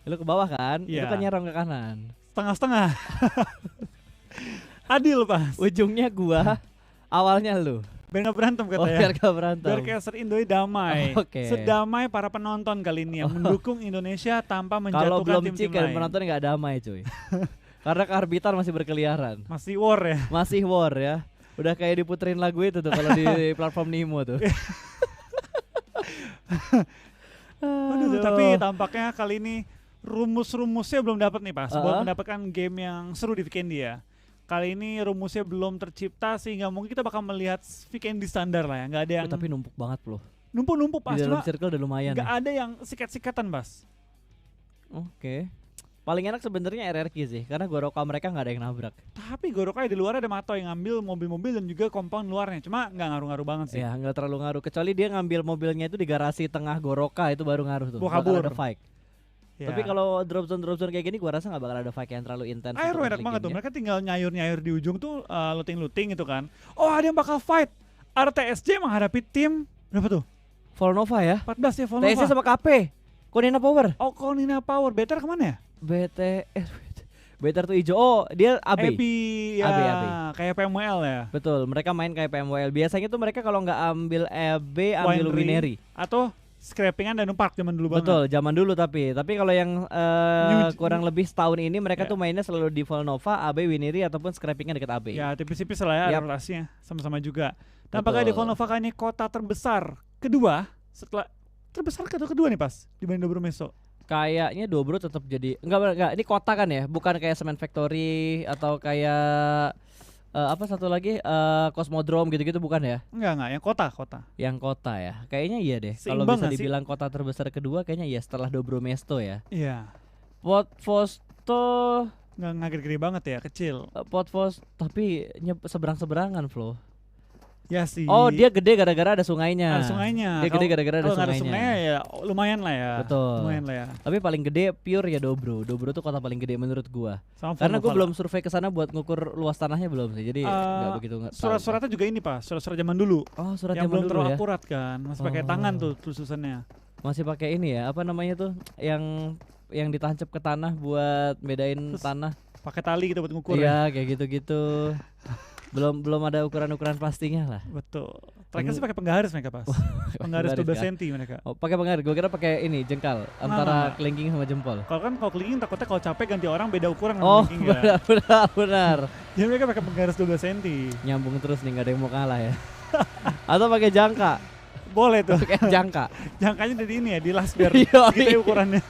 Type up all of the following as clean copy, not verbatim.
Lu ke bawah kan? Iya. Itu kan nyerang ke kanan. Setengah-setengah. Adil pas. Ujungnya gua, awalnya lu. Biar gak berantem Oh, katanya. biar gak berantem. Biar caster Indo damai. Oke. Sedamai para penonton kali ini yang mendukung Indonesia tanpa menjatuhkan Kalau belum tim-tim chicken, lain. penonton nggak damai cuy. Karena kearbitan masih berkeliaran. Masih war ya. Masih war ya. Udah kayak diputerin lagu itu tuh kalau di platform Nimo tuh. Aduh, tapi tampaknya kali ini rumus-rumusnya belum dapat nih Pas. Buat mendapatkan game yang seru di weekend ya. Kali ini rumusnya belum tercipta sehingga mungkin kita bakal melihat weekend di standar lah ya. Nggak ada yang tapi numpuk banget loh. numpuk-numpuk Pas. Di dalam Cuma circle udah lumayan. nggak ada yang sikat-sikatan Pas. Oke. Paling enak sebenarnya RRQ sih, karena Goroka mereka nggak ada yang nabrak. Tapi Gorokai di luar ada Mato yang ngambil mobil-mobil dan juga compound luarnya. Cuma nggak ngaruh-ngaruh banget sih. Ya nggak terlalu ngaruh, kecuali dia ngambil mobilnya itu di garasi tengah Goroka, itu baru ngaruh tuh. Bawa Bakal kabur. ada fight. Ya. Tapi kalau drop zone kayak gini gua rasa nggak bakal ada fight yang terlalu intens. Aero untuk enak early banget tuh. game-nya. Mereka tinggal nyayur-nyayur di ujung tuh looting-looting gitu kan. Oh ada yang bakal fight. RTSJ menghadapi tim berapa tuh? Volnova ya. 14 ya Volnova. TSC sama KP. Konina Power. Oh Konina Power. Better kemana ya? BTR tuh hijau. Oh, dia AB. Epi ya. AB. Kayak PMWL ya. Betul, mereka main kayak PMWL. Biasanya tuh mereka kalau nggak ambil AB, ambil Winery. Winery. Atau scrappingan dan Park zaman dulu banget. Betul, zaman dulu tapi kalau yang New- kurang lebih setahun ini mereka Ya. tuh mainnya selalu di Volnova, AB, Winery ataupun scrappingan dekat AB. Ya tipis-tipis lah ya Yap. relasinya. Sama-sama juga. Tampaknya di Betul. Volnova kali ini kota terbesar kedua setelah terbesar kedua nih Pas dibanding Dobro Meso. Kayaknya Dobro tetap jadi enggak ini kota kan ya, bukan kayak Cement Factory atau kayak apa satu lagi Cosmodrome gitu-gitu bukan ya? Enggak, yang kota. Yang kota ya. Kayaknya iya deh. Kalau Seimbang bisa nggak sih? dibilang kota terbesar kedua kayaknya iya setelah Dobro Mesto ya. Iya. Potvosto Nggak gede-gede banget ya, kecil. Potvos tapi seberang-seberangan Flo. Ya sih. Oh, dia gede gara-gara ada sungainya. Ada sungainya. Dia gede gara-gara ada Kalau nggak ada sungainya. sungainya ya lumayan lah ya. Betul. Lumayan lah ya. Tapi paling gede pure ya Dobro. Dobro tuh kota paling gede menurut gua. Sama Karena gua Volnova belum survei ke sana buat ngukur luas tanahnya belum sih. Jadi nggak begitu tahu. Surat-suratnya juga ini Pak, surat-surat zaman dulu. Oh, surat yang zaman belum dulu terlalu ya. akurat kan. Masih pakai Oh. tangan tuh tulisannya. Masih pakai ini ya, apa namanya tuh? Yang ditancap ke tanah buat bedain Terus tanah. Pakai tali kita buat ngukur ya. Iya, kayak gitu-gitu. belum ada ukuran-ukuran pastinya lah. Betul. Terakhir sih pakai penggaris mereka Pas. Penggaris 12 kan? cm mereka. Oh, pakai penggaris. Gua kira pakai ini jengkal antara kelingking sama jempol. Kalau kelingking takutnya kalau capek ganti orang beda ukuran sama Oh, kelingking ya. benar. Jadi mereka pakai penggaris 12 cm. Nyambung terus nih, nggak ada yang mau kalah ya. Atau pakai jangka. Boleh tuh. Pakai jangka. Jangkanya dari ini ya, di las biar Yoi. gitu ya ukurannya.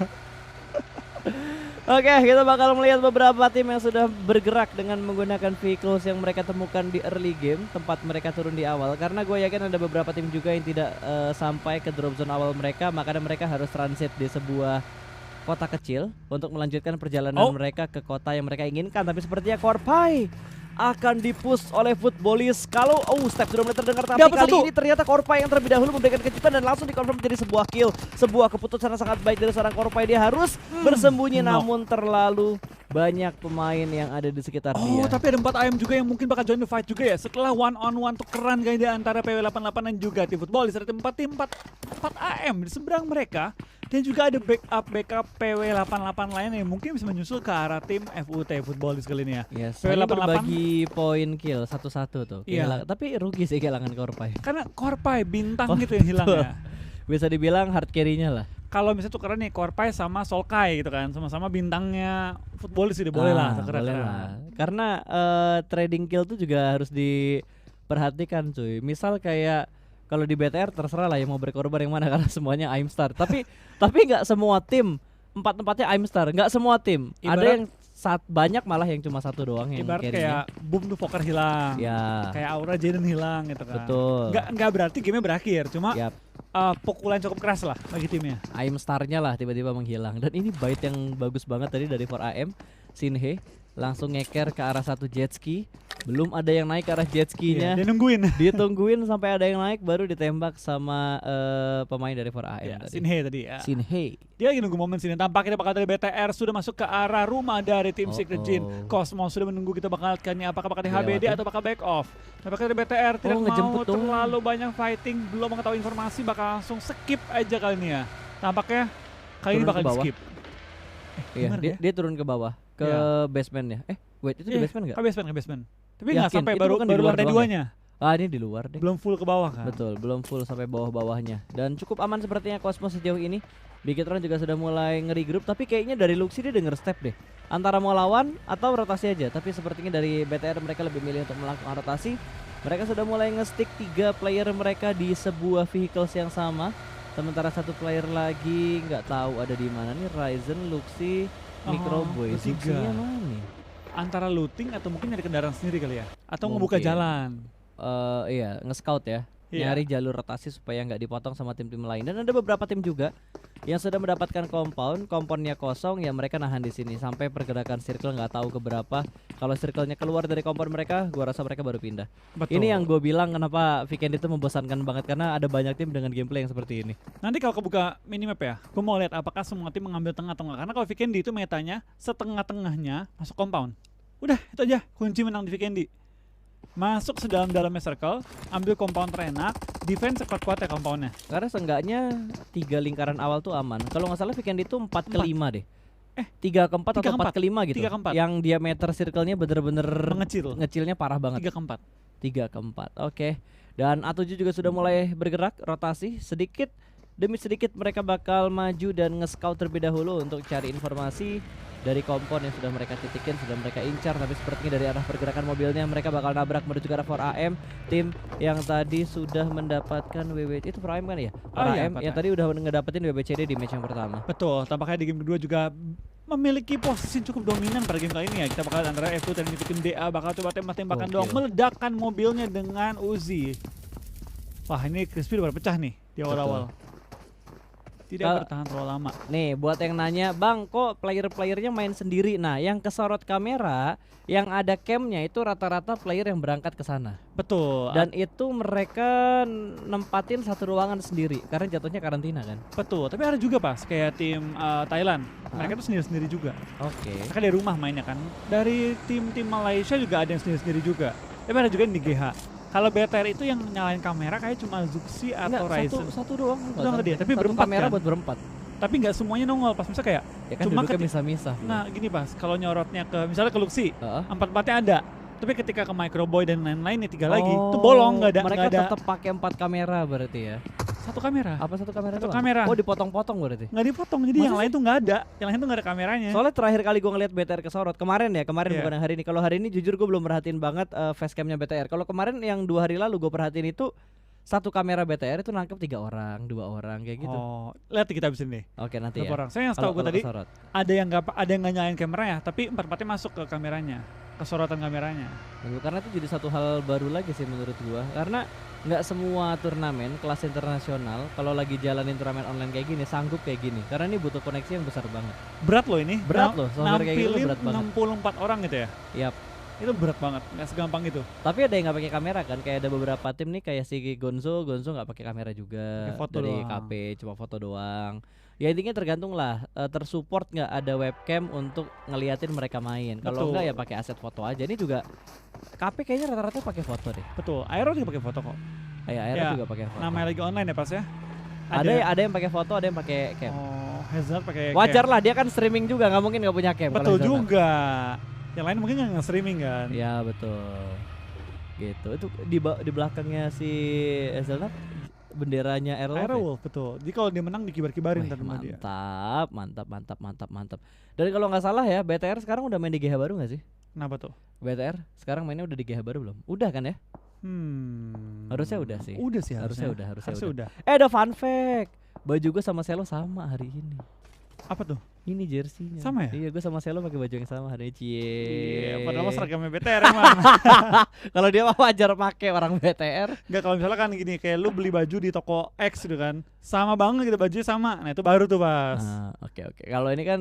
Oke, kita bakal melihat beberapa tim yang sudah bergerak dengan menggunakan vehicles yang mereka temukan di early game, tempat mereka turun di awal. Karena gue yakin ada beberapa tim juga yang tidak sampai ke drop zone awal mereka, makanya mereka harus transit di sebuah kota kecil untuk melanjutkan perjalanan mereka ke kota yang mereka inginkan. Tapi sepertinya Korpai akan dipush oleh Footballis. Kalau step sudah mulai terdengar, tapi Dapat kali satu. ini ternyata Korpai yang terlebih dahulu memberikan kejutan dan langsung dikonfirm menjadi sebuah kill. Sebuah keputusan yang sangat baik dari seorang Korpai. Dia harus bersembunyi namun terlalu banyak pemain yang ada di sekitar dia. Tapi ada 4 AM juga yang mungkin bakal join the fight juga ya. Setelah one on one tukeran kayaknya di antara PW88 dan juga tim Footballis. Ada 4 AM di seberang mereka. Dan juga ada backup PW88 lain yang mungkin bisa menyusul ke arah tim FUT Footballis kali ini ya. Yes, PW88 berbagi poin kill satu-satu tuh. Iya. Tapi rugi sih kehilangan Korpai. Karena Korpai bintang gitu yang hilang ya. Bisa dibilang hard carry-nya lah. Kalau misalnya tukeran nih Korpai sama Solkai gitu kan, sama-sama bintangnya Footballis udah boleh lah tukeran. Boleh lah. Karena trading kill tuh juga harus diperhatikan cuy. Misal kayak kalau di BTR terserah lah yang mau berkorban yang mana karena semuanya Aim Star. Tapi nggak semua tim, empatnya Aim Star, nggak semua tim. Ada yang banyak malah yang cuma satu doang yang ibarat carry-nya. kayak Boom tuh Poker hilang, Ya. kayak Aura Jaden hilang gitu kan. Betul. Nggak berarti gamenya berakhir, cuma Yap. pukulan cukup keras lah bagi timnya. Aim Star-nya lah tiba-tiba menghilang. Dan ini bait yang bagus banget tadi dari 4AM. Shinhe langsung ngeker ke arah satu jet ski. Belum ada yang naik ke arah jet ski-nya. Dia nungguin. Ditungguin sampai ada yang naik baru ditembak sama pemain dari 4AM tadi. Shinhe tadi ya. Shinhe. Dia lagi nunggu momen sini. Tampaknya bakal dari BTR sudah masuk ke arah rumah dari tim Secret Jin. Cosmo sudah menunggu kita bakal lihatkannya apakah bakal di HBD atau bakal back off. Tampaknya dari BTR tidak mau ngejemput dong. terlalu banyak fighting, belum mengetahui informasi, bakal langsung skip aja kali ini ya. Tampaknya Kali ini turun bakal ke bawah. skip. Iya, dia turun ke bawah ke basement ya. Wait, itu di basement nggak? Ke basement. Tapi nggak Yakin? sampai Itu baru bukan di luar lantai doang ya? duanya. Ini di luar deh. Belum full ke bawah kan? Betul, belum full sampai bawah-bawahnya. Dan cukup aman sepertinya Cosmos sejauh ini. Bigetron juga sudah mulai nge-regroup, tapi kayaknya dari Luxi dia denger step deh. Antara mau lawan atau rotasi aja, tapi sepertinya dari BTR mereka lebih milih untuk melakukan rotasi. Mereka sudah mulai nge-stick 3 player mereka di sebuah vehicles yang sama. Sementara satu player lagi nggak tahu ada di mana nih, Ryzen, Luxi, Microboy. Luxinya mana nih? Antara looting atau mungkin nyari kendaraan sendiri kali ya? Atau Mungkin. ngebuka jalan? Iya, nge-scout ya. Nyari jalur rotasi supaya nggak dipotong sama tim-tim lain. Dan ada beberapa tim juga yang sudah mendapatkan komponnya kosong, ya mereka nahan di sini sampai pergerakan circle nggak tahu keberapa. Kalau circle-nya keluar dari kompon mereka, gua rasa mereka baru pindah. Betul. Ini yang gue bilang kenapa Weekend itu membosankan banget, karena ada banyak tim dengan gameplay yang seperti ini. Nanti kalau kebuka minimap ya, gue mau lihat apakah semua tim mengambil tengah atau enggak. Karena kalau Vikendi itu metanya setengah-tengahnya masuk compound. Udah, itu aja kunci menang di Vikendi. Masuk sedalam-dalamnya circle, ambil compound terenak, defense sekuat-kuatnya compoundnya. Karena seenggaknya 3 lingkaran awal tuh aman. Kalau nggak salah Weekend itu 4 ke 5 deh. 3 ke 4 atau 4 ke 5 gitu. 3 ke 4. Yang diameter circle-nya bener-bener Mengecil. ngecilnya parah banget. 3 ke 4. 3 ke 4. Oke. Dan A7 juga sudah mulai bergerak rotasi sedikit demi sedikit. Mereka bakal maju dan nge-scout terlebih dahulu untuk cari informasi dari kompon yang sudah mereka titikin, sudah mereka incar. Tapi sepertinya dari arah pergerakan mobilnya mereka bakal nabrak menuju ke arah 4AM. Tim yang tadi sudah mendapatkan WWC itu 4AM kan ya? 4AM yang tadi udah ngedapetin WWCD di match yang pertama. Betul, tampaknya di game kedua juga memiliki posisi cukup dominan pada game kali ini ya. Kita bakal antara F2 dan tim DA bakal coba tembak-tembakan doang, meledakkan mobilnya dengan Uzi. Wah, ini Crispy udah pecah nih di awal-awal. Tidak bertahan terlalu lama. Nih, buat yang nanya, Bang, kok player-playernya main sendiri? Nah, yang kesorot kamera, yang ada camnya itu rata-rata player yang berangkat ke sana. Betul. Dan itu mereka nempatin satu ruangan sendiri karena jatuhnya karantina kan. Betul. Tapi ada juga pas kayak tim Thailand. Mereka tuh sendiri-sendiri juga. Oke. Mereka dari rumah mainnya kan. Dari tim-tim Malaysia juga ada yang sendiri-sendiri juga. Tapi ada juga yang di GH. Kalau BTR itu yang nyalain kamera kayak cuma Zuxi atau Ryzen. Satu doang. Doang dia, tapi berempat kamera kan? buat berempat. Tapi nggak semuanya nongol pas misalnya kayak Ya kan cuma duduknya misah-misah. Nah gini pas, kalau nyorotnya ke misalnya ke Luxi, empat-empatnya ada. Tapi ketika ke Microboy dan lain-lain ya 3 lagi, itu bolong, nggak ada. Mereka nggak ada. tetap pakai 4 kamera berarti ya. Satu kamera. Apa satu kamera? Satu doang? kamera. Oh, dipotong-potong berarti. Nggak dipotong, jadi yang lain tuh nggak ada. Yang lain tuh nggak ada kameranya. Soalnya terakhir kali gue ngeliat BTR kesorot kemarin bukan yang hari ini. Kalau hari ini jujur gue belum perhatiin banget facecamnya BTR. Kalau kemarin yang 2 hari lalu gue perhatiin itu satu kamera BTR itu nangkep 3 orang, 2 orang kayak gitu. Oh, lihat kita abis ini. Oke, nanti berapa ya. orang? Saya yang setahu gue tadi kesorot. ada yang nggak nyalain kameranya, tapi empat-empatnya masuk ke kameranya, kesorotan kameranya. Karena itu jadi satu hal baru lagi sih menurut gua. Karena nggak semua turnamen kelas internasional kalau lagi jalanin turnamen online kayak gini sanggup kayak gini. Karena ini butuh koneksi yang besar banget. Berat loh ini. Berat loh, software kayak gitu berat banget. 64 orang gitu ya. Yap. Itu berat banget, nggak segampang itu. Tapi ada yang nggak pakai kamera kan, kayak ada beberapa tim nih kayak si Gonzo nggak pakai kamera juga, foto dari doang. KP cuma foto doang. Ya intinya tergantung lah, tersupport nggak ada webcam untuk ngeliatin mereka main. Kalau nggak ya pakai aset foto aja. Ini juga KP kayaknya rata-rata pakai foto deh. Betul, Aero juga pakai foto kok. Aero juga pakai foto. Namanya lagi online ya pas ya. Ada yang pakai foto, ada yang pakai cam. Oh, Hazard pakai. Wajar lah, dia kan streaming juga, nggak mungkin nggak punya cam. Betul juga. Yang lain mungkin nggak streaming kan? Ya betul. Gitu. Itu di belakangnya si Zelda benderanya Aerowolf betul. Jadi kalau dia menang dikibar-kibarin sama dia. Mantap. Dan kalau nggak salah ya, BTR sekarang udah main di GH baru nggak sih? Kenapa tuh? BTR sekarang mainnya udah di GH baru belum? Udah kan ya? Harusnya udah sih. Udah sih harusnya udah. Ada fun fact. Baju gue sama Selo sama hari ini. Apa tuh? Ini jersey-nya. Sama ya? Iya, gue sama Selo pakai baju yang sama hari ini. Iya, padahal seragamnya BTR emang. Kalau dia mah wajar pakai orang BTR. Enggak, kalau misalnya kan gini, kayak lu beli baju di toko X gitu kan. Sama banget gitu, bajunya sama. Nah, itu baru tuh, Pas. Oke. Kalau ini kan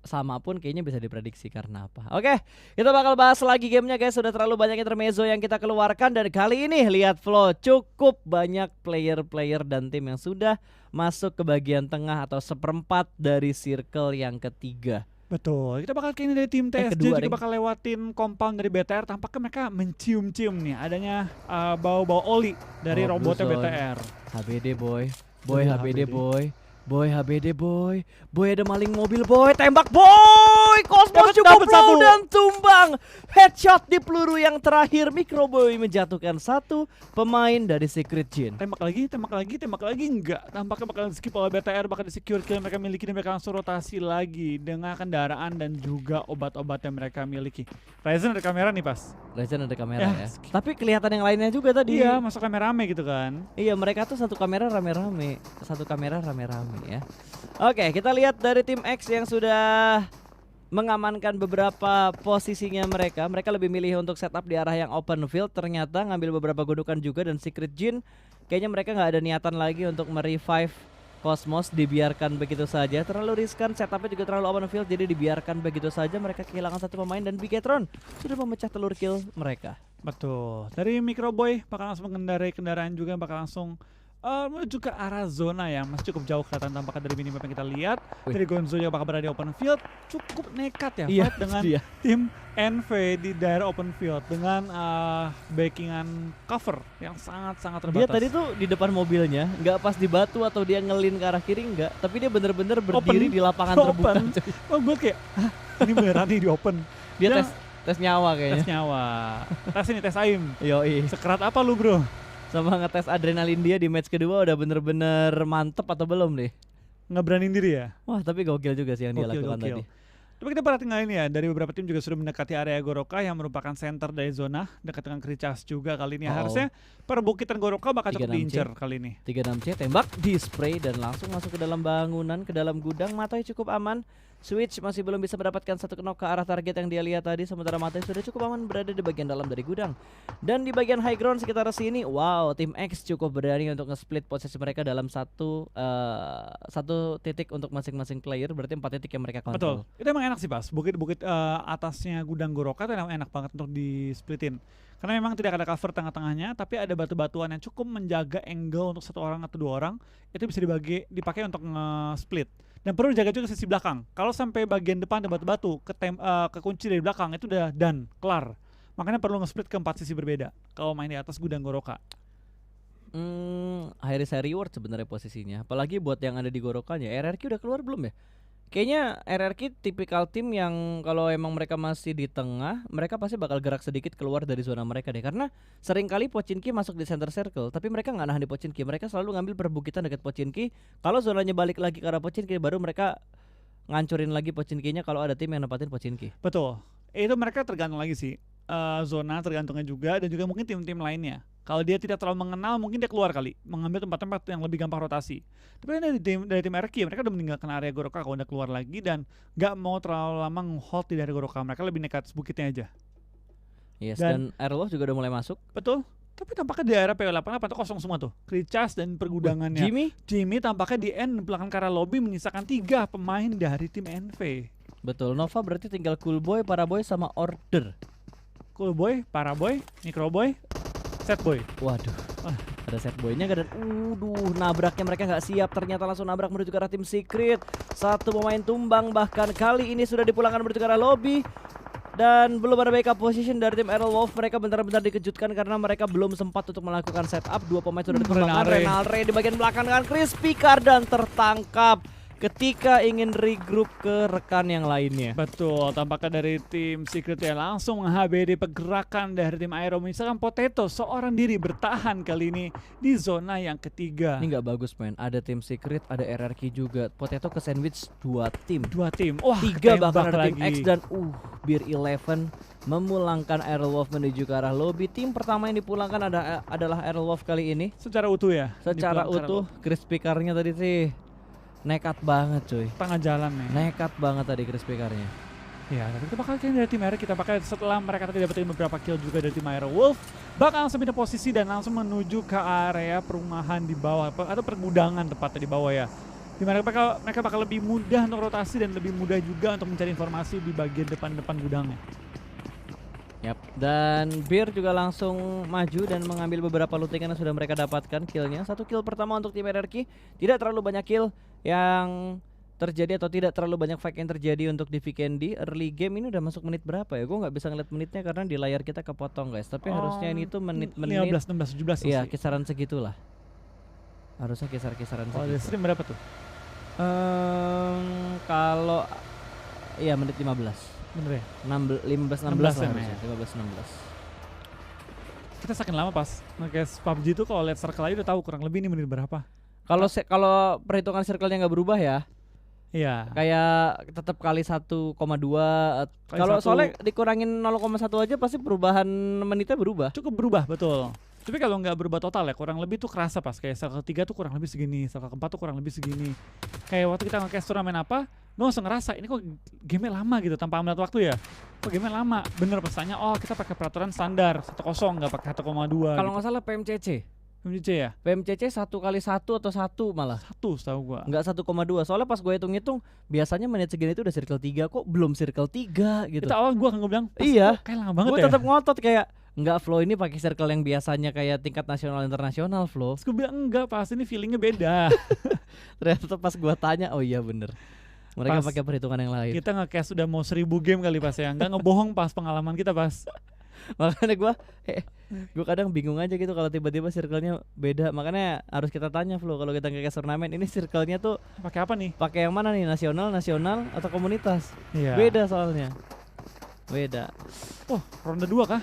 sama pun kayaknya bisa diprediksi karena apa. Oke, kita bakal bahas lagi gamenya guys. Sudah terlalu banyak intermezzo yang kita keluarkan. Dan kali ini lihat flow, cukup banyak player-player dan tim yang sudah masuk ke bagian tengah atau seperempat dari circle yang ketiga. Betul, kita bakal kayaknya dari tim TSJ juga bakal lewatin compound dari BTR. Tampaknya mereka mencium-cium nih adanya bau-bau oli dari robotnya BTR. HBD boy. HBD boy. Boy HBD boy. Boy ada maling mobil boy. Tembak boy. Cosmos cukup low dan tumbang. Headshot di peluru yang terakhir. Microboy menjatuhkan satu pemain dari Secret Jin. Tembak lagi enggak. Tampaknya bakal di skip oleh BTR, bakal di secure kill mereka miliki dan mereka langsung rotasi lagi dengan kendaraan dan juga obat-obat yang mereka miliki. Ryzen ada kamera nih pas. Ryzen ada kamera ya. Tapi kelihatan yang lainnya juga tadi. Iya, masuk kamera rame gitu kan. Iya, mereka tuh satu kamera rame-rame. Satu kamera rame-rame ya. Oke, kita lihat dari tim X yang sudah mengamankan beberapa posisinya mereka. Mereka lebih milih untuk setup di arah yang open field. Ternyata ngambil beberapa gundukan juga dan Secret Jin kayaknya mereka nggak ada niatan lagi untuk merevive Cosmos. Dibiarkan begitu saja, terlalu riskan, setupnya juga terlalu open field, jadi dibiarkan begitu saja. Mereka kehilangan satu pemain dan Bigetron sudah memecah telur kill mereka. Betul. Dari Microboy bakal langsung mengendarai kendaraan juga, bakal langsung menuju ke arah zona yang masih cukup jauh kelihatan tampaknya dari minimap yang kita lihat. Dari Gonzo yang bakal berada di open field, cukup nekat ya fight dengan tim NV di daerah open field dengan backingan cover yang sangat-sangat terbatas. Dia tadi tuh di depan mobilnya, nggak pas di batu atau dia ngelin ke arah kiri, nggak, tapi dia bener-bener berdiri di lapangan terbuka. Oh, gue kayak, ini beneran nih di open. Dia tes nyawa kayaknya. Tes nyawa. Tes ini, tes aim. Yoi. Sekerat apa lu bro? Sama ngetes adrenalin dia di match kedua udah bener-bener mantep atau belum nih? Nggak beraniin diri ya? Wah, tapi gokil juga sih yang dia lakukan tadi. Tapi kita perhatiin ini ya, dari beberapa tim juga sudah mendekati area Goroka yang merupakan center dari zona, dekat dengan Kricas juga kali ini. Harusnya perbukitan Goroka bakal cukup diincer kali ini. 36C tembak di spray dan langsung masuk ke dalam bangunan, ke dalam gudang. Matai cukup aman. Switch masih belum bisa mendapatkan satu knock ke arah target yang dia lihat tadi, sementara Matai sudah cukup aman berada di bagian dalam dari gudang. Dan di bagian high ground sekitar sini, wow, tim X cukup berani untuk nge-split posisi mereka dalam satu titik untuk masing-masing player, berarti 4 titik yang mereka kontrol. Betul, itu emang enak sih pas, bukit-bukit atasnya gudang Goroka itu enak banget untuk di-splitin. Karena memang tidak ada cover tengah-tengahnya, tapi ada batu-batuan yang cukup menjaga angle untuk satu orang atau dua orang, itu bisa dipakai untuk nge-split. Dan perlu dijaga juga sisi belakang. Kalau sampai bagian depan ada batu-batu, kekunci dari belakang itu udah done, kelar. Makanya perlu nge-split ke 4 sisi berbeda kalau main di atas gudang Goroka. High risk high reward sebenarnya posisinya. Apalagi buat yang ada di Gorokanya. RRQ udah keluar belum ya? Kayaknya RRQ tipikal tim yang kalau emang mereka masih di tengah, mereka pasti bakal gerak sedikit keluar dari zona mereka deh. Karena seringkali Pochinki masuk di center circle, tapi mereka nggak nahan di Pochinki. Mereka selalu ngambil perbukitan dekat Pochinki. Kalau zonanya balik lagi ke arah Pochinki, baru mereka ngancurin lagi Pochinkinya kalau ada tim yang nempatin Pochinki. Betul. Itu mereka tergantung lagi sih. Zona tergantungnya juga, dan juga mungkin tim-tim lainnya. Kalau dia tidak terlalu mengenal, mungkin dia keluar kali, mengambil tempat-tempat yang lebih gampang rotasi. Tapi dari tim RRQ, mereka udah meninggalkan area Goroka kalau udah keluar lagi dan nggak mau terlalu lama nge-hold di daerah Goroka. Mereka lebih nekat bukitnya aja. Yes, dan Airloft juga udah mulai masuk. Betul. Tapi tampaknya di daerah PW88 tuh kosong semua tuh. Kricas dan pergudangannya. Jimmy tampaknya di end belakang ke arah lobby menyisakan 3 pemain dari tim NV. Betul, Nova berarti tinggal Coolboy, Paraboy sama Order. Coolboy, Paraboy, Microboy, Setboy. Waduh, ada Setboynya gak, dan nabraknya mereka nggak siap, ternyata langsung nabrak menuju ke arah tim Secret. Satu pemain tumbang, bahkan kali ini sudah dipulangkan menuju ke arah lobby. Dan belum ada backup position dari tim Airwolf. Mereka benar-benar dikejutkan karena mereka belum sempat untuk melakukan setup. 2 pemain sudah dipulangkan. Renalre di bagian belakang dengan Crispy Car dan tertangkap ketika ingin regroup ke rekan yang lainnya. Betul, tampaknya dari tim Secret ya langsung meng-HBD pergerakan dari tim Aero. Misalkan Potato seorang diri bertahan kali ini di zona yang ketiga. Ini nggak bagus men, ada tim Secret, ada RRQ juga. Potato ke sandwich 2 tim. Wah, 3 bahkan ada tim X dan Beer 11 memulangkan Airwolf menuju ke arah lobby. Tim pertama yang dipulangkan adalah Airwolf kali ini. Secara utuh ya? Secara utuh, Crispy Car-nya tadi sih nekat banget cuy. Tengah jalan nih. Nekat banget tadi Crispy Car-nya. Ya, tapi kita bakal dari tim Aero, kita pakai setelah mereka tadi dapetin beberapa kill juga dari tim Airwolf, bakal langsung pindah posisi dan langsung menuju ke area perumahan di bawah atau pergudangan tepatnya di bawah ya. Dimana mereka bakal lebih mudah untuk rotasi dan lebih mudah juga untuk mencari informasi di bagian depan gudangnya. Yap, dan Beer juga langsung maju dan mengambil beberapa looting yang sudah mereka dapatkan killnya. 1 kill pertama untuk tim RRQ. Tidak terlalu banyak kill yang terjadi atau tidak terlalu banyak fight yang terjadi untuk di Vikendi. Early game ini udah masuk menit berapa ya? Gue nggak bisa ngeliat menitnya karena di layar kita kepotong guys. Tapi harusnya ini tuh menit-menit 15, 16, 17 iya, kisaran segitulah. Harusnya kisaran segitu. Oh, di stream berapa tuh? Kalau iya menit 15. Bener ya? 15 16 16 lah ya, harusnya. 15 16. Kita saking lama pas nge-cast PUBG tuh kalau lihat circle aja udah tahu kurang lebih ini menit berapa. Kalau perhitungan circle-nya nggak berubah ya, Iya. kayak tetap kali 1,2. Kali Kalau satu. soalnya dikurangin 0,1 aja pasti perubahan menitnya berubah. Cukup berubah, betul. Tapi kalau nggak berubah total ya, kurang lebih tuh kerasa pas. Kayak circle ketiga tuh kurang lebih segini, circle keempat tuh kurang lebih segini. Kayak waktu kita nge-cast turnamen apa, gue langsung ngerasa ini kok game lama gitu tanpa melihat waktu ya. Kok game lama? Bener pesannya, oh kita pakai peraturan standar 1-0 nggak pakai 1,2. Kalau Gitu. nggak salah PMCC. MCC ya? PMCC 1 kali 1 atau 1 malah. 1 setahu gua. Enggak 1,2. Soalnya pas gue hitung-hitung biasanya menit segini itu udah circle 3 kok belum circle 3 gitu. Itu awal gua kan bilang, Iya. kayak lama banget Gue ya. tetap ngotot kayak enggak flow ini pakai circle yang biasanya kayak tingkat nasional internasional flow. Terus gue bilang enggak, pas ini feelingnya beda. Ternyata pas gue tanya, oh iya bener. Mereka Pas pakai perhitungan yang lain. Kita nge-cast udah mau 1000 game kali pas ya. Enggak ngebohong pas pengalaman kita pas. Makanya gue kadang bingung aja gitu kalau tiba-tiba circle-nya beda. Makanya harus kita tanya Flo kalau kita nge-cast turnamen ini circle-nya tuh Pakai apa nih? pakai yang mana nih? Nasional atau komunitas? Iya. Beda soalnya. Beda. Oh, ronde 2 kah?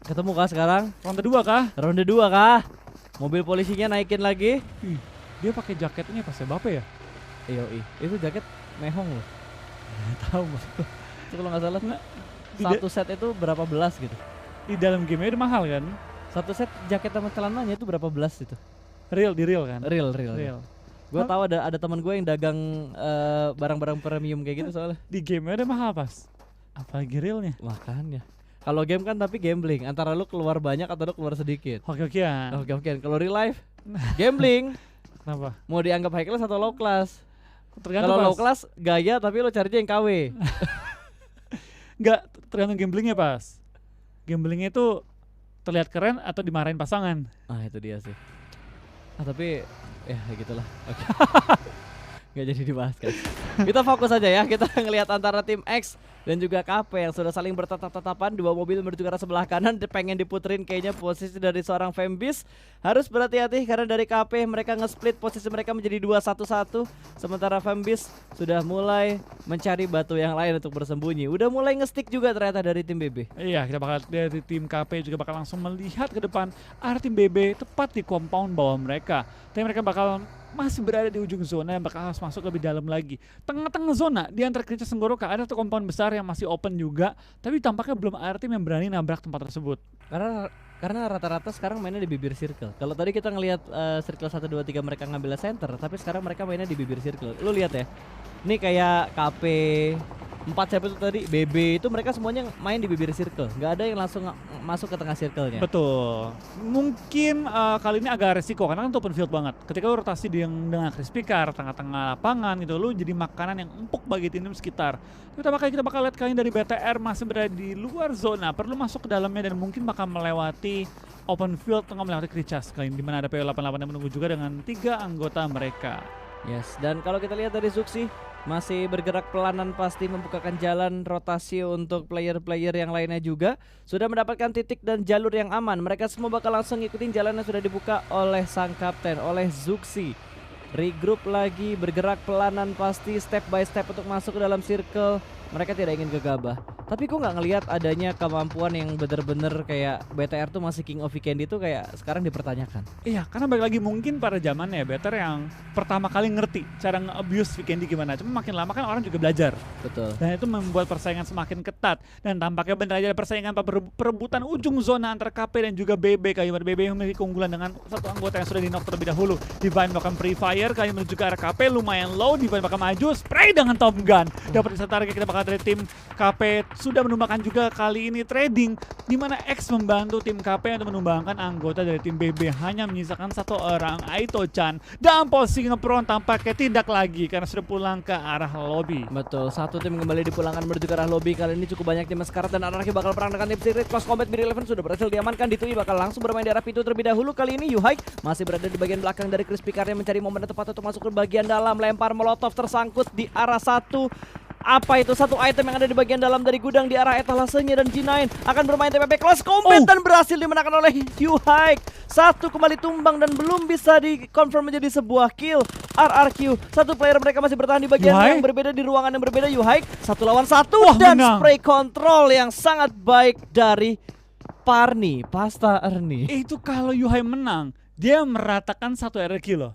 Ketemu kah sekarang? Ronde 2 kah? Ronde 2 kah? Mobil polisinya naikin lagi. Ih, dia pakai jaketnya pas ya Bape ya? Yoi, itu jaket mehong loh. Tahu maksudku. Itu kalau nggak salah Nggak, satu set itu berapa belas gitu. di dalam game udah mahal kan? Satu set jaket sama celananya itu berapa belas itu? Di real kan? Real. Gue Hah? tahu ada teman gue yang dagang barang-barang premium kayak gitu soalnya. Di game udah mahal pas. Apalagi realnya. Makanya. Kalau game kan tapi gambling, antara lu keluar banyak atau lu keluar sedikit. Oke-okean. Oke. Kalau real life gambling, Kenapa? mau dianggap high class atau low class. Tergantung Kalau pas. low class gaya tapi lu carinya yang KW. Enggak, tergantung gamblingnya pas. Gamblingnya itu terlihat keren atau dimarahin pasangan. Ah itu dia sih. Tapi ya gitulah. Oke. Nggak jadi dibahas guys. Kita fokus aja ya. Kita ngelihat antara tim X dan juga KP yang sudah saling bertatap-tatapan. Dua mobil menuju ke arah sebelah kanan. Pengen diputerin kayaknya posisi dari seorang Fembis. Harus berhati-hati karena dari KP mereka nge-split posisi mereka menjadi 2-1-1. Sementara Fembis sudah mulai mencari batu yang lain untuk bersembunyi. Udah mulai nge-stick juga ternyata dari tim BB. Iya, kita bakal dari tim KP juga bakal langsung melihat ke depan arah tim BB tepat di compound bawah mereka. Tapi mereka bakal masih berada di ujung zona yang bakal harus masuk lebih dalam lagi. Tengah-tengah zona di antara Krica Senggoroka ada satu compound besar yang masih open juga, tapi tampaknya belum ada tim yang berani nabrak tempat tersebut. Karena rata-rata sekarang mainnya di bibir circle. Kalau tadi kita ngelihat circle 1 2 3 mereka ngambil center, tapi sekarang mereka mainnya di bibir circle. Lu lihat ya. Ini kayak KP 4 siapa itu tadi BB itu mereka semuanya main di bibir circle. Nggak ada yang langsung masuk ke tengah circle-nya. Betul. Mungkin kali ini agak resiko karena kan open field banget. Ketika lu rotasi dengan crispy car tengah-tengah lapangan gitu, lu jadi makanan yang empuk bagi tim sekitar. Kita bakal lihat kali ini dari BTR masih berada di luar zona, perlu masuk ke dalamnya dan mungkin bakal melewati open field tengah melewati Kricas kali ini, di mana ada PW88 yang menunggu juga dengan 3 anggota mereka. Yes, dan kalau kita lihat dari Zuxi masih bergerak pelanan pasti membukakan jalan rotasi untuk player-player yang lainnya juga. Sudah mendapatkan titik dan jalur yang aman. Mereka semua bakal langsung ngikutin jalan yang sudah dibuka oleh sang kapten, oleh Zuxi. Regroup lagi, bergerak pelanan pasti step by step untuk masuk ke dalam circle. Mereka tidak ingin gegabah. Tapi gue nggak ngelihat adanya kemampuan yang bener-bener kayak BTR tuh masih King of Weekend itu kayak sekarang dipertanyakan. Iya, karena balik lagi mungkin pada zamannya BTR yang pertama kali ngerti cara nge-abuse Weekendy gimana. Cuma makin lama kan orang juga belajar. Betul. Dan itu membuat persaingan semakin ketat. Dan tampaknya benar aja ada persaingan perebutan ujung zona antara KP dan juga BB. Kalimat BB yang memiliki keunggulan dengan satu anggota yang sudah di-knock terlebih dahulu. Divine melakukan pre-fire, kali menuju ke arah KP lumayan low. Divine bakal maju, spray dengan Tom Gun. Dapat di target, kita bakal dari tim KP sudah menumbangkan juga kali ini trading, di mana X membantu tim KP untuk menumbangkan anggota dari tim BB. Hanya menyisakan satu orang, Aito-chan. Dan posisi ngepron tampaknya tidak lagi karena sudah pulang ke arah lobby. Betul, satu tim kembali dipulangkan menuju ke arah lobby. Kali ini cukup banyak tim Scarlet dan Anarchy bakal perang dengan tim Secret. Close Combat BD11 sudah berhasil diamankan. Ditui bakal langsung bermain di arah pintu terlebih dahulu. Kali ini Yuhai masih berada di bagian belakang dari Crispy Car yang mencari momen yang tepat untuk masuk ke bagian dalam. Lempar molotov tersangkut di arah satu. Apa itu satu item yang ada di bagian dalam dari gudang di arah etalasenya, dan G9 akan bermain TPP close combat dan berhasil dimenangkan oleh Yuhaik. Satu kembali tumbang dan belum bisa dikonfirm menjadi sebuah kill. RRQ, satu player mereka masih bertahan di bagian yang berbeda, di ruangan yang berbeda. Yuhaik 1 lawan 1 dan menang. Spray control yang sangat baik dari Parni, Pasta Erni. Itu kalau Yuhai menang, dia meratakan satu RRQ loh.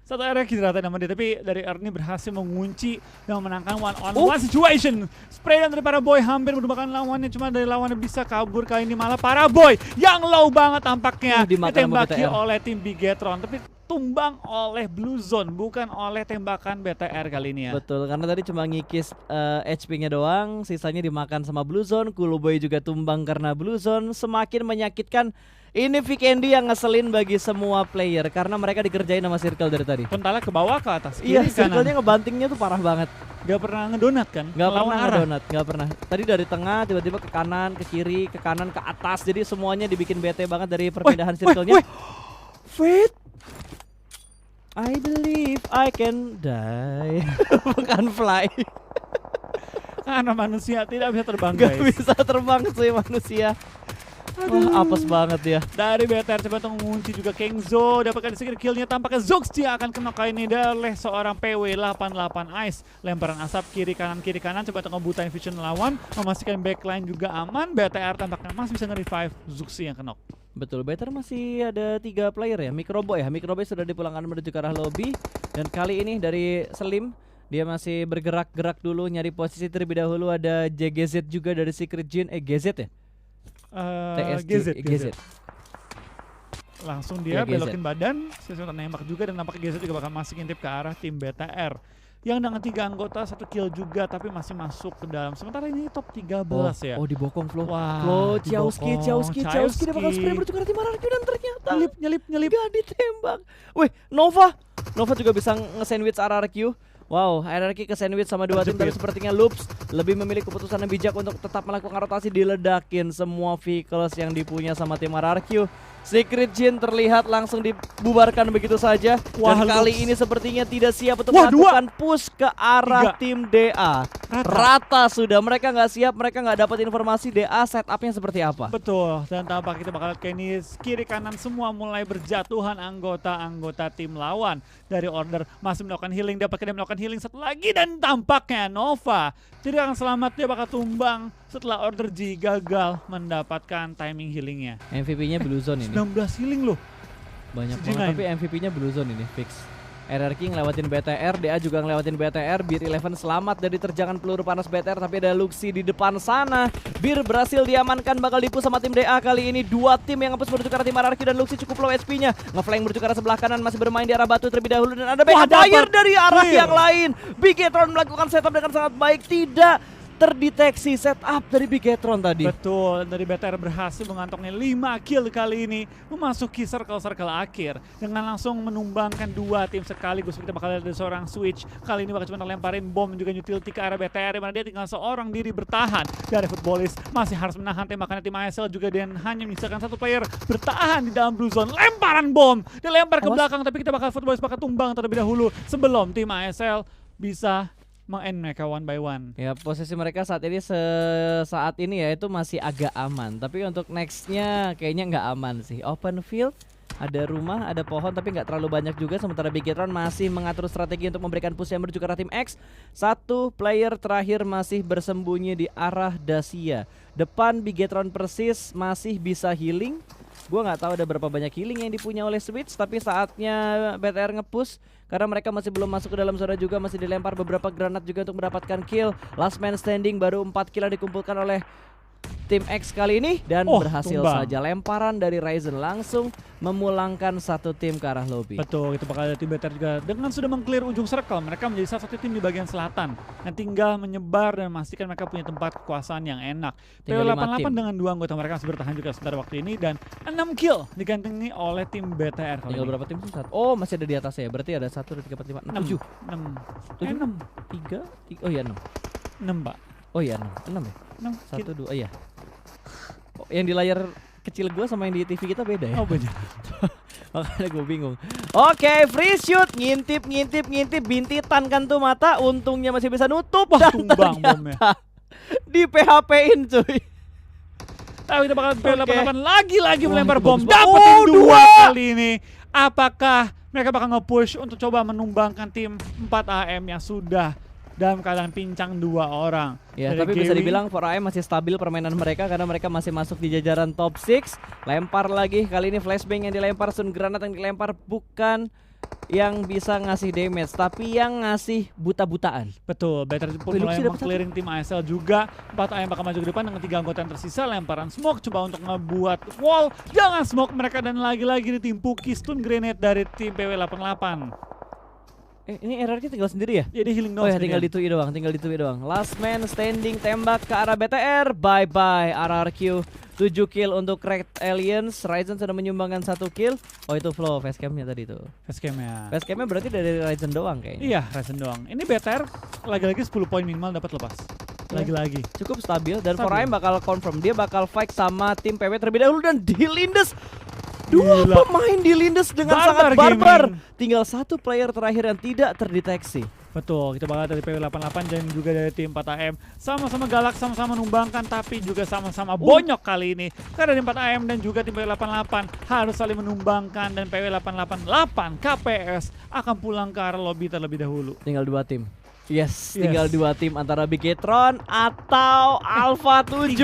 Satu RRQ dirata nama dia, tapi dari Erni berhasil mengunci dan memenangkan one on one situation. Spray dari para Boy hampir merupakan lawannya, cuma dari lawannya bisa kabur. Kali ini malah para Boy yang low banget tampaknya ditembaki oleh tim Bigetron, tapi tumbang oleh Blue Zone, bukan oleh tembakan BTR kali ini ya. Betul, karena tadi cuma ngikis HP-nya doang, sisanya dimakan sama Blue Zone. Kuluboy juga tumbang karena Blue Zone. Semakin menyakitkan. Ini Vikendi yang ngeselin bagi semua player karena mereka dikerjain sama Circle dari tadi. Pentala ke bawah ke atas. Iya, Circle-nya ngebantingnya tuh parah banget. Gak pernah ngedonat kan? Gak pernah ngedonat, gak pernah. Tadi dari tengah tiba-tiba ke kanan, ke kiri, ke kanan, ke atas. Jadi semuanya dibikin bete banget dari perpindahan Circle-nya. Wait. I believe I can die. Bukan fly. Karena manusia tidak bisa terbang, guys. Gak bisa terbang sih manusia. Wah, apes banget ya. Dari BTR coba mengunci juga Kengzo, dapatkan secret killnya. Tampaknya Zox dia akan kena kali ini oleh seorang PW88 Ice. Lemparan asap kiri kanan, coba ngebutain vision lawan, memastikan backline juga aman. BTR tampaknya masih bisa nge-revive Zoxi yang kena. Betul, BTR masih ada 3 player ya. Microboy sudah dipulangkan menuju ke arah lobby. Dan kali ini dari Slim, dia masih bergerak-gerak dulu nyari posisi terlebih dahulu. Ada JGZ juga dari Secret Jin, GZ ya? GZ. Langsung dia belokin badan, sesuatu nembak juga, dan nampaknya GZ juga bakal masuk intip ke arah tim BTR yang dengan 3 anggota, 1 kill juga, tapi masih masuk ke dalam. Sementara ini top 13 ya. Oh, dibokong Flo. Wah, Ciauski dia bakal spray menuju ke arah tim RRQ dan ternyata nyelip gak ditembak. Wih, Nova juga bisa nge-sandwich RRQ. Wow, RRQ ke sandwich sama 2 tim, tapi sepertinya Loops lebih memilih keputusan yang bijak untuk tetap melakukan rotasi, diledakin semua vehicles yang dipunya sama tim RRQ. Secret Jin terlihat langsung dibubarkan begitu saja. Dan kali ini sepertinya tidak siap untuk melakukan push ke arah tim DA. Rata sudah, mereka nggak siap, mereka nggak dapat informasi DA setupnya seperti apa. Betul, dan tampak kita bakal kayak ini kiri kanan semua mulai berjatuhan anggota-anggota tim lawan. Dari order masih melakukan healing, dapat melakukan healing satu lagi, dan tampaknya Nova jadi akan selamat, dia bakal tumbang setelah order G gagal mendapatkan timing healingnya. MVP-nya Blue Zone ini. 19 healing loh. Banyak banget, tapi MVP-nya Blue Zone ini fix. RRQ ngelewatin BTR, DA juga ngelewatin BTR. Bir 11 selamat dari terjangan peluru panas BTR, tapi ada Luxi di depan sana. Bir berhasil diamankan, bakal dipush sama tim DA kali ini. 2 tim yang nge-push menuju ke arah tim RRQ, dan Luxi cukup low HP-nya. Ngeflank menuju ke arah sebelah kanan, masih bermain di arah batu terlebih dahulu, dan ada backup player dari arah yang lain. Bigetron melakukan setup dengan sangat baik, tidak terdeteksi setup dari Bigetron tadi. Betul, dari BTR berhasil mengantongnya 5 kill kali ini, memasuki circle-circle akhir dengan langsung menumbangkan 2 tim sekaligus. Kita bakal ada seorang switch, kali ini bakal cuma lemparin bom juga utility ke arah BTR, dimana dia tinggal seorang diri bertahan. Dari Footballist masih harus menahan tembakan tim ASL juga, dan hanya menyisakan 1 player bertahan di dalam Blue Zone. Lemparan bom, dilempar ke belakang, tapi kita bakal Footballist bakal tumbang terlebih dahulu sebelum tim ASL bisa meng-end mereka 1 by 1. Ya, posisi mereka saat ini saat ini ya itu masih agak aman, tapi untuk nextnya kayaknya nggak aman sih. Open field, ada rumah, ada pohon, tapi nggak terlalu banyak juga. Sementara Bigetron masih mengatur strategi untuk memberikan push yang menuju ke arah tim X. 1 player terakhir masih bersembunyi di arah Dacia. Depan Bigetron persis masih bisa healing. Gua nggak tahu ada berapa banyak healing yang dipunya oleh Switch, tapi saatnya BTR nge-push karena mereka masih belum masuk ke dalam zona juga, masih dilempar beberapa granat juga untuk mendapatkan kill. Last man standing, baru 4 kill yang dikumpulkan oleh tim X kali ini, dan berhasil saja lemparan dari Ryzen langsung memulangkan 1 tim ke arah lobby. Betul, itu bakal ada tim BTR juga dengan sudah meng-clear ujung circle. Mereka menjadi salah satu tim di bagian selatan yang tinggal menyebar dan memastikan mereka punya tempat kekuasaan yang enak. PW88 dengan 2 anggota mereka masih bertahan juga sebentar waktu ini, dan 6 kill digantengi oleh tim BTR. Tinggal berapa tim sih? Oh, masih ada di atasnya ya. Berarti ada 1, 2, 3, 4, 5, 6, 7. 6. 3. Oh iya 6. 6, Pak. Oh iya 6 ya? 1, 2, iya. Oh, yang di layar kecil gua sama yang di TV kita beda ya? Oh beda. Makanya gue bingung. Oke, free shoot, ngintip, bintitan kan tuh mata. Untungnya masih bisa nutup. Wah, dan tumbang bomnya. di PHP-in cuy. Tapi kita bakal P88 lagi-lagi Wah, melempar itu bom. bagus banget. Dapetin Oh, 2 dua. kali ini. Apakah mereka bakal nge-push untuk coba menumbangkan tim 4AM yang sudah dalam keadaan pincang 2 orang? Ya, Dari tapi bisa Gewi. dibilang 4AM masih stabil permainan mereka karena mereka masih masuk di jajaran top 6. Lempar lagi, kali ini flashbang yang dilempar, stun granat yang dilempar bukan yang bisa ngasih damage, tapi yang ngasih buta-butaan. Betul, Better pun Wih, mulai Luxy dapet meng-clearing tim ASL juga. 4AM bakal maju ke depan dengan 3 anggota yang tersisa. Lemparan smoke coba untuk ngebuat wall. Jangan smoke mereka dan lagi-lagi ditimpuki stun grenade dari tim PW88. Ini RRQ tinggal sendiri ya? Jadi healing Oh doang ya, tinggal sendirian. ditui doang. Last man standing, tembak ke arah BTR. Bye bye RRQ. 7 kill untuk Red Aliens. Ryzen sudah menyumbangkan 1 kill. Oh itu flow facecamnya tadi tuh. Facecam-nya. Facecamnya berarti dari Ryzen doang kayaknya. Iya, Ryzen doang. Ini BTR lagi-lagi 10 poin minimal dapat lepas. Lagi-lagi. Cukup stabil dan Stabil. 4AM bakal confirm dia bakal fight sama tim PW terlebih dahulu dan Dilindes. Dua Gila. pemain Dilindes dengan Barbar sangat barbar. gaming. Tinggal 1 player terakhir yang tidak terdeteksi. Betul, kita bakal dari PW88 dan juga dari tim 4AM. Sama-sama galak, sama-sama menumbangkan, tapi juga sama-sama bonyok kali ini. Karena dari 4AM dan juga tim PW88 harus saling menumbangkan dan PW888 KPS akan pulang ke arah lobby terlebih dahulu. Tinggal 2 tim. Yes, Yes. tinggal 2 tim antara Bigetron atau Alpha 7.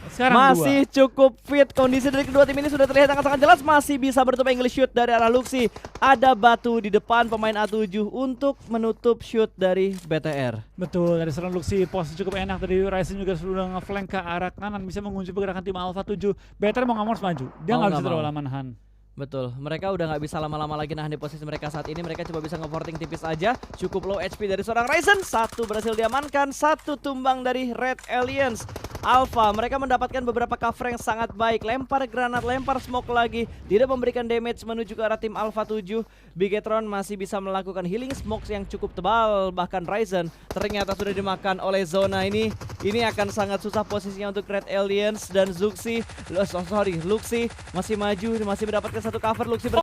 Sekarang Masih cukup fit. Kondisi dari kedua tim ini sudah terlihat sangat jelas. Masih bisa bertutup angle shoot dari arah Luxy. Ada batu di depan pemain A7 untuk menutup shoot dari BTR. Betul, dari serangan Luxy posisi cukup enak. Tadi Ryzen juga sudah nge-flank ke arah kanan, bisa mengunci pergerakan tim Alpha 7. Better mau nggak mau harus maju. Dia Mau nggak nggak bisa terlalu mau. lama nahan. Betul, mereka udah nggak bisa lama-lama lagi nahan di posisi mereka saat ini. Mereka coba bisa nge-porting tipis aja. Cukup low HP dari seorang Ryzen. 1 berhasil diamankan, 1 tumbang dari Red Aliens. Alpha, mereka mendapatkan beberapa cover yang sangat baik. Lempar granat, lempar smoke lagi. Tidak memberikan damage menuju ke arah tim Alpha 7. Bigetron masih bisa melakukan healing smokes yang cukup tebal. Bahkan Ryzen ternyata sudah dimakan oleh zona ini. Ini akan sangat susah posisinya untuk Red Aliens dan Luxy masih maju, masih mendapatkan 1 cover. Luxy